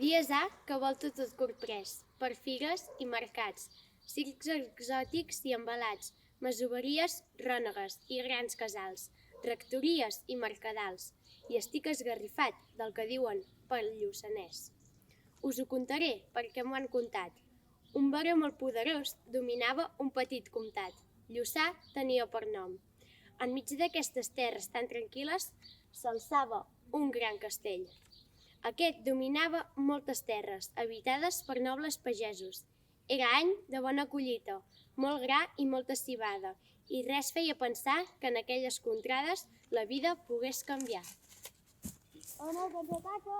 Dies A que volta tot corprès, per fires i mercats, circs exòtics i embalats, masoveries rònegues i grans casals, rectories i mercadals, i estic esgarrifat del que diuen pel Lluçanès. Us ho contaré perquè m'ho han contat. Un baró molt poderós dominava un petit comtat. Lluçà tenia per nom. Enmig d'aquestes terres tan tranquil·les s'alçava un gran castell. Aquest dominava moltes terres, habitades per nobles pagesos. Era any de bona collita, molt gra i molta civada, i res feia pensar que en aquelles contrades la vida pogués canviar. Oh no, que ens ataca!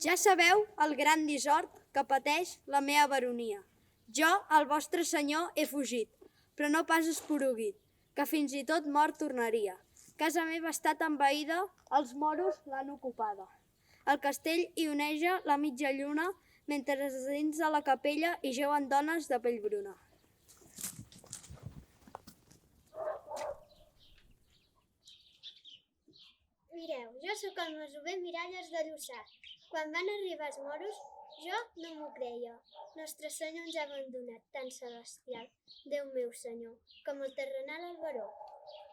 Ja sabeu el gran dissort que pateix la meva baronia. Jo, el vostre senyor, he fugit, però no pas esporuguit, que fins i tot mort tornaria. Casa meva ha estat envaïda, els moros l'han ocupada. El castell hi oneja la mitja lluna, mentre dins de la capella hi jeuen dones de pell bruna. Mireu, jo sóc el masover Miralles de Lluçà. Quan van arribar els moros, jo no m'ho creia. Nostre Senyor ens ha abandonat, tan celestial, Déu meu Senyor, com el terrenal al baró.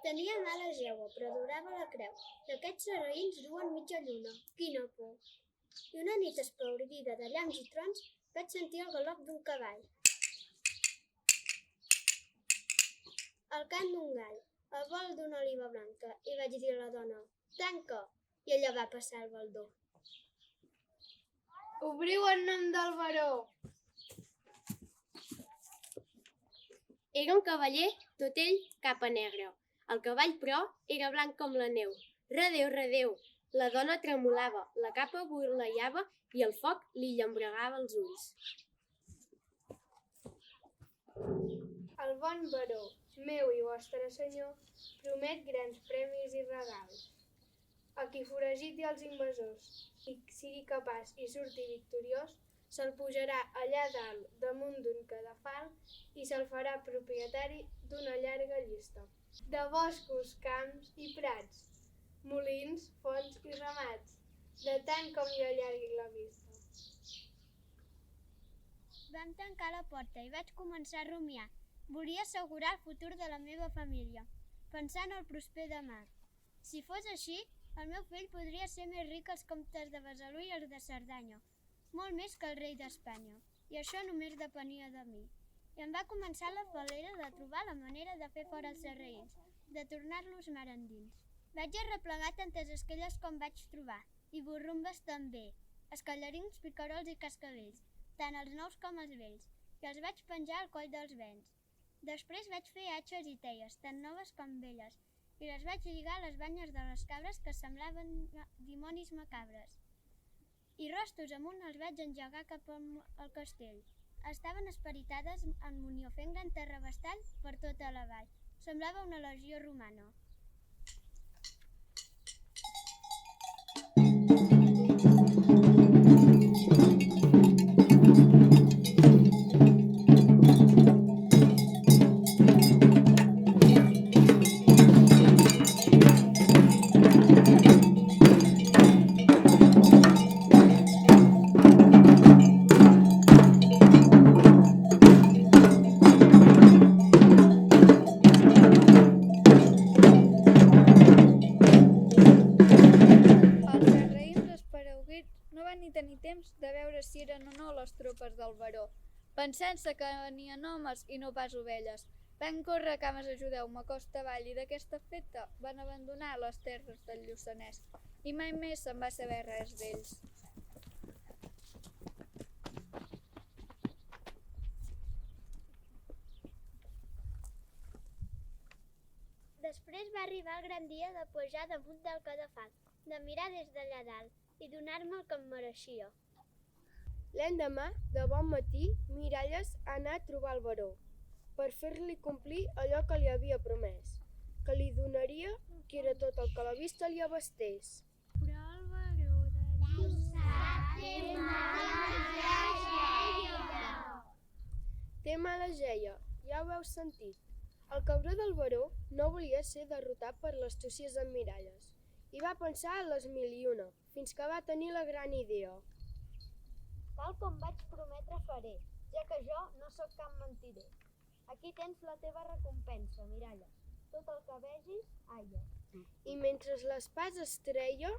Tenia mala jeua, però durava la creu. D'aquests sarraïns duen mitja lluna. Quina por! I una nit espaordida de llamps i trons vaig sentir el galop d'un cavall, el cant d'un gall, el vol d'una oliva blanca, i vaig dir a la dona: «Tanca!» I ella va passar el baldó. Obriu en nom del baró! Era un cavaller, tot ell capa negra. El cavall, però, era blanc com la neu. Redeu, redeu! La dona tremolava, la capa voleiava i el foc li llambregava els ulls. El bon baró, meu i vostre senyor, promet grans premis i regals. A qui foragiti els invasors i sigui capaç i surti victoriós, se'l pujarà allà dalt damunt d'un cadafal i se'l farà propietari d'una llarga llista de boscos, camps i prats, molins, fonts i ramats, de tant com hi allargui la vista. Vam tancar la porta i vaig començar a rumiar. Volia assegurar el futur de la meva família, pensant en el prosper demà. Si fos així, el meu fill podria ser més ric que els comtes de Besalú i els de Cerdanya, molt més que el rei d'Espanya, i això només depenia de mi. I em va començar la fal·lera de trobar la manera de fer fora els sarraïns, de tornar-los mar endins. Vaig arreplegar tantes esquelles com vaig trobar, i borrumbes també, escalerins, picarols i cascavells, tant els nous com els vells, i els vaig penjar al coll dels vents. Després vaig fer atxes i teies, tant noves com velles, i les vaig lligar a les banyes de les cabres que semblaven dimonis macabres. I rostos amunt els vaig engegar cap al castell. Estaven esperitades en munió fent gran terrabastall per tota la vall. Semblava una legió romana. Tenir temps de veure si eren o no les tropes del baró. Pensant-se que venien homes i no pas ovelles, van córrer cames ajudeu-me costa avall i d'aquesta feta van abandonar les terres del Lluçanès i mai més se'n va saber res d'ells. Després va arribar el gran dia de pujar damunt del cadafal, de mirar des d'allà dalt i donar-me el que em mereixia. L'endemà, de bon matí, Miralles anà a trobar el baró, per fer-li complir allò que li havia promès, que li donaria que era tot el que la vista li abastés. Però el baró de Lluçà té mala jeia. Té mala jeia, ja ho heu sentit. El cabró del baró no volia ser derrotat per l'astúcia d'en Miralles i va pensar en les 1001, fins que va tenir la gran idea. Tal com vaig prometre faré, ja que jo no sóc cap mentider. Aquí tens la teva recompensa, Miralles. Tot el que vegis, aia. I mentre l'espàs es treia,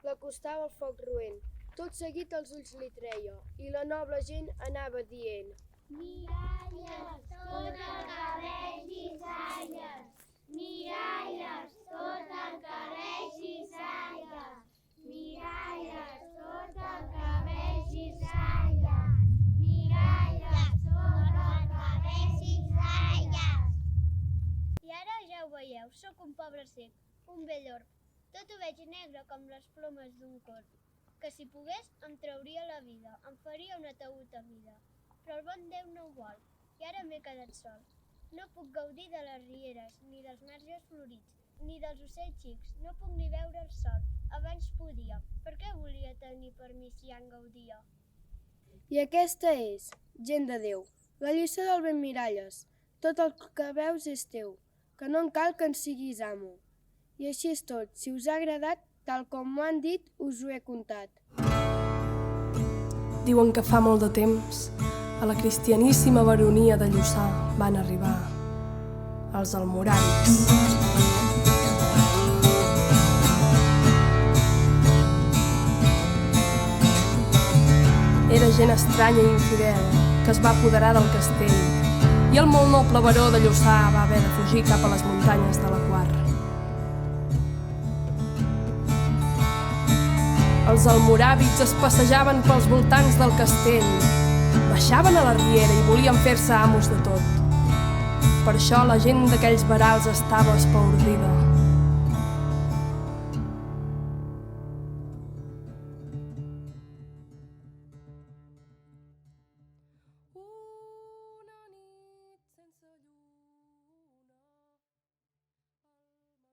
l'acostava al foc roent. Tot seguit els ulls li treia i la noble gent anava dient: Miralles, tot el que vegis, aies. Miralles, tot el que vegis, aies. Miralles, tot el que vegis, aies. Miralles, tot el que vegis, aies. I ara ja ho veieu, sóc un pobre cec, un vell orb. Tot ho veig negre com les plomes d'un corb, que si pogués em trauria la vida, em faria un ataúd a mida. Però el bon Déu no ho vol, i ara m'he quedat sol. No puc gaudir de les rieres, ni dels marges florits, ni dels ocells xics, no puc ni veure el sol. Abans podia, per què volia tenir per mi si ja en gaudia? I aquesta és, gent de Déu, la lliçó del ben Miralles. Tot el que veus és teu, que no en cal que en siguis amo. I així és tot, si us ha agradat, tal com m'ho han dit, us ho he contat. Diuen que fa molt de temps, a la cristianíssima baronia de Lluçà van arribar els almoràvits. Era gent estranya i infidel que es va apoderar del castell i el molt noble baró de Lluçà va haver de fugir cap a les muntanyes de la Quar. Els almoràvits es passejaven pels voltants del castell, baixaven a la riera i volien fer-se amos de tot. Per això la gent d'aquells verals estava espaordida.